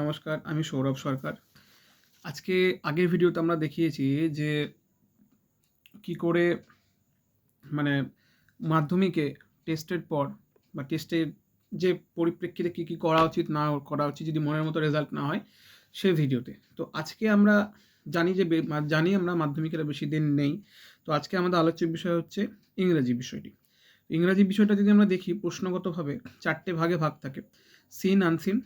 নমস্কার, আমি সৌরভ সরকার। আজকে আগের ভিডিওতে আমরা দেখিয়েছি যে কি করে মানে মাধ্যমিকে টেস্টের পর বা টেস্টের যে পরিপ্রেক্ষিতে কী করা উচিত না করা উচিত যদি মনের মতো রেজাল্ট না হয় সে ভিডিওতে। তো আজকে আমরা জানি যে জানি আমরা মাধ্যমিকের বেশি দিন নেই। তো আজকে আমাদের আলোচ্য বিষয় হচ্ছে ইংরেজি বিষয়টি। ইংরাজি বিষয়টা যদি আমরা দেখি প্রশ্নগতভাবে ৪ টে ভাগে ভাগ থাকে। সিন, আনসিন,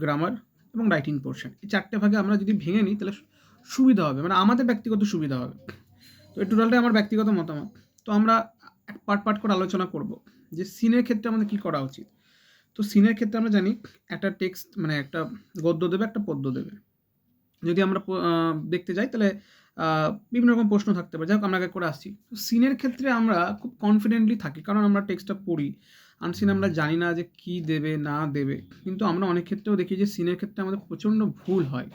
গ্রামার এবং রাইটিং পোরশন। এই ৪ টে ভাগে আমরা যদি ভেঙে নিই তাহলে সুবিধা হবে। মানে আমাদের ব্যক্তিগত সুবিধা হবে। তো এই টোটালটাই আমার ব্যক্তিগত মতামত। তো আমরা পার্ট করে আলোচনা করব যে সিনের ক্ষেত্রে আমাদের কী করা উচিত। তো সিনের ক্ষেত্রে আমরা জানি একটা টেক্সট মানে একটা গদ্য দেবে, একটা পদ্য দেবে। যদি আমরা দেখতে যাই তাহলে বিভিন্ন রকম প্রশ্ন থাকতে পারে। যাই হোক আমরা এক এক করে আসছি। তো সিনের ক্ষেত্রে আমরা খুব কনফিডেন্টলি থাকি কারণ আমরা টেক্সটটা পড়ি। আনসিন আমরা জানি না যে কী দেবে না দেবে। কিন্তু আমরা অনেক ক্ষেত্রেও দেখি যে সিনের ক্ষেত্রে আমাদের প্রচণ্ড ভুল হয়।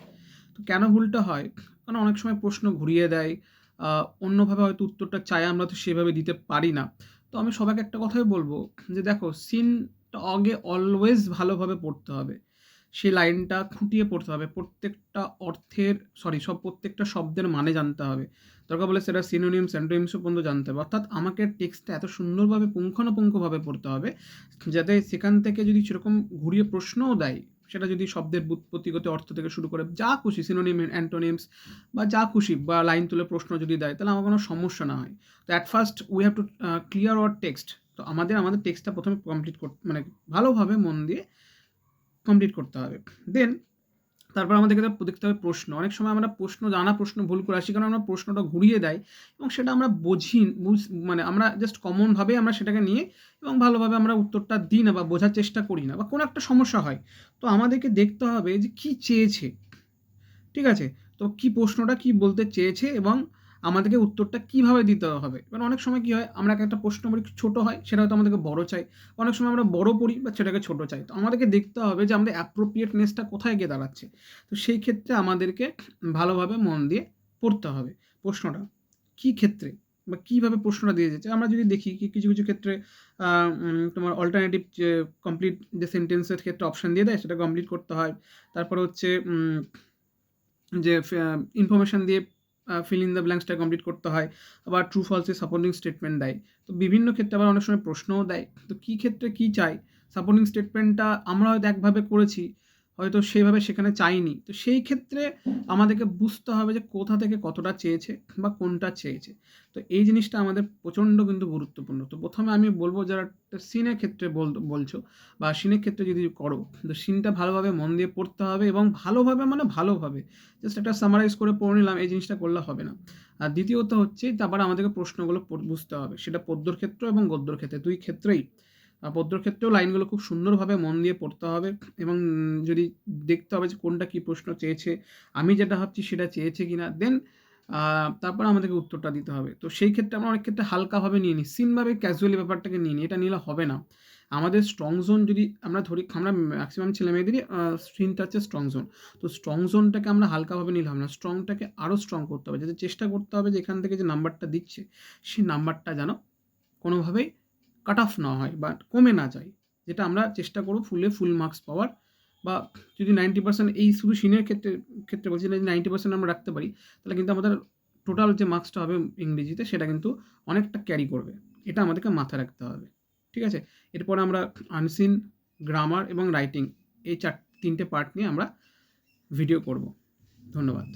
তো কেন ভুলটা হয়? কারণ অনেক সময় প্রশ্ন ঘুরিয়ে দেয়। অন্যভাবে হয়তো উত্তরটা চাই আমরা তো সেভাবে দিতে পারি না। তো আমি সবাইকে একটা কথাই বলব যে দেখো সিনটা আগে অলওয়েজ ভালোভাবে পড়তে হবে। সেই লাইনটা খুঁটিয়ে পড়তে হবে। প্রত্যেকটা অর্থের প্রত্যেকটা শব্দের মানে জানতে হবে। দরকার পড়লে সেটা সিনোনিমস, অ্যান্টোনিমসও পর্যন্ত জানতে হবে। অর্থাৎ আমাকে টেক্সটটা এত সুন্দরভাবে পুঙ্খানুপুঙ্খভাবে পড়তে হবে, যাতে সেখান থেকে যদি সেরকম ঘুরিয়ে প্রশ্নও দেয়, সেটা যদি শব্দের ব্যুৎপত্তিগত অর্থ থেকে শুরু করে যা খুশি সিনোনিম, অ্যান্টোনিমস বা যা খুশি বা লাইন তুলে প্রশ্ন যদি দেয়, তাহলে আমার কোনো সমস্যা না হয়। তো at first we have to clear our text. তো আমাদের টেক্সটটা প্রথমে কমপ্লিট মানে ভালোভাবে মন দিয়ে কমপ্লিট করতে হবে। দেন তারপর আমাদেরকে দেখতে হবে প্রশ্ন। অনেক সময় আমরা প্রশ্ন ভুল করে আসি কারণ আমরা প্রশ্নটা ঘুরিয়ে দেয় এবং সেটা আমরা মানে আমরা জাস্ট কমনভাবে আমরা সেটাকে নিয়ে এবং ভালোভাবে আমরা উত্তরটা দিই না বা বোঝার চেষ্টা করি না বা কোনো একটা সমস্যা হয়। তো আমাদেরকে দেখতে হবে যে কী চেয়েছে, ঠিক আছে? তো কি প্রশ্নটা কি বলতে চেয়েছে এবং আমাদেরকে উত্তরটা কিভাবে দিতে হবে। এবার অনেক সময় কি হয় আমরা একটা প্রশ্ন পড়ি ছোট হয় সেটা হয়তো আমাদেরকে বড় চাই। অনেক সময় আমরা বড় পড়ি বা সেটাকে ছোট চাই। তো আমাদেরকে দেখতে হবে যে আমাদের অ্যাপ্রোপ্রিয়েটনেসটা কোথায় গিয়ে দাঁড়াচ্ছে। তো সেই ক্ষেত্রে আমাদেরকে ভালোভাবে মন দিয়ে পড়তে হবে প্রশ্নটা। কি ক্ষেত্রে বা কিভাবে প্রশ্নটা দিয়ে যাচ্ছে। আমরা যদি দেখি কিছু ক্ষেত্রে তোমার অল্টারনেটিভ যে কমপ্লিট যে সেন্টেন্সের ক্ষেত্রে অপশন দিয়ে দেয় সেটা কমপ্লিট করতে হয়। তারপরে হচ্ছে যে ইনফরমেশন দিয়ে ফিল ইন দ্য ব্ল্যাঙ্কসটা কমপ্লিট করতে হয়। আবার ট্রু ফলসের সাপোর্টিং স্টেটমেন্ট দেয়। তো বিভিন্ন ক্ষেত্রে আবার অনেক সময় প্রশ্নও দেয়। তো কী ক্ষেত্রে কী চাই? সাপোর্টিং স্টেটমেন্টটা আমরা হয়তো একভাবে করেছি, হয়তো সেভাবে সেখানে চাইনি। তো সেই ক্ষেত্রে আমাদেরকে বুঝতে হবে যে কোথা থেকে কতটা চেয়েছে বা কোনটা চেয়েছে। তো এই জিনিসটা আমাদের প্রচণ্ড কিন্তু গুরুত্বপূর্ণ। তো প্রথমে আমি বলব যারা সিনের ক্ষেত্রে বলছো বা সিনের ক্ষেত্রে যদি করো, তো সিনটা ভালোভাবে মন দিয়ে পড়তে হবে এবং ভালোভাবে মানে ভালোভাবে জাস্ট একটা সামারাইজ করে পড়ে নিলাম এই জিনিসটা করলে হবে না। আর দ্বিতীয়ত হচ্ছে তারপরে আমাদেরকে প্রশ্নগুলো বুঝতে হবে। সেটা পদ্যর ক্ষেত্র এবং গদ্যর ক্ষেত্রে ২ ক্ষেত্রেই। পদ্যর ক্ষেত্রেও লাইনগুলো খুব সুন্দরভাবে মন দিয়ে পড়তে হবে এবং যদি দেখতে হবে যে কোনটা কী প্রশ্ন চেয়েছে, আমি যেটা ভাবছি সেটা চেয়েছে কিনা। দেন তারপরে আমাদেরকে উত্তরটা দিতে হবে। তো সেই ক্ষেত্রে আমরা অনেক ক্ষেত্রে হালকাভাবে নিয়ে নিই। সিনভাবে ক্যাজুয়ালি ব্যাপারটাকে নিয়ে নিই। এটা নিলে হবে না। আমাদের স্ট্রং জোন যদি আমরা ধরি, আমরা ম্যাক্সিমাম ছেলেমেয়েদেরই সিনটা হচ্ছে স্ট্রং জোন। তো স্ট্রং জোনটাকে আমরা হালকাভাবে নিলে হবে না। স্ট্রংটাকে আরও স্ট্রং করতে হবে। যাতে চেষ্টা করতে হবে যে এখান থেকে যে নাম্বারটা দিচ্ছে, সেই নাম্বারটা যেন কোনোভাবেই কাট অফ না হয় বা কমে না যায়। যেটা আমরা চেষ্টা করব ফুল মার্কস পাওয়ার বা যদি 90% এই শুধু সিনের ক্ষেত্রে বলছি না, যদি 90% আমরা রাখতে পারি, তাহলে কিন্তু আমাদের টোটাল যে মার্কসটা হবে ইংরেজিতে সেটা কিন্তু অনেকটা ক্যারি করবে। এটা আমাদেরকে মাথায় রাখতে হবে। ঠিক আছে? এরপরে আমরা আনসিন, গ্রামার এবং রাইটিং এই ৩টে পার্ট নিয়ে আমরা ভিডিও করব। ধন্যবাদ।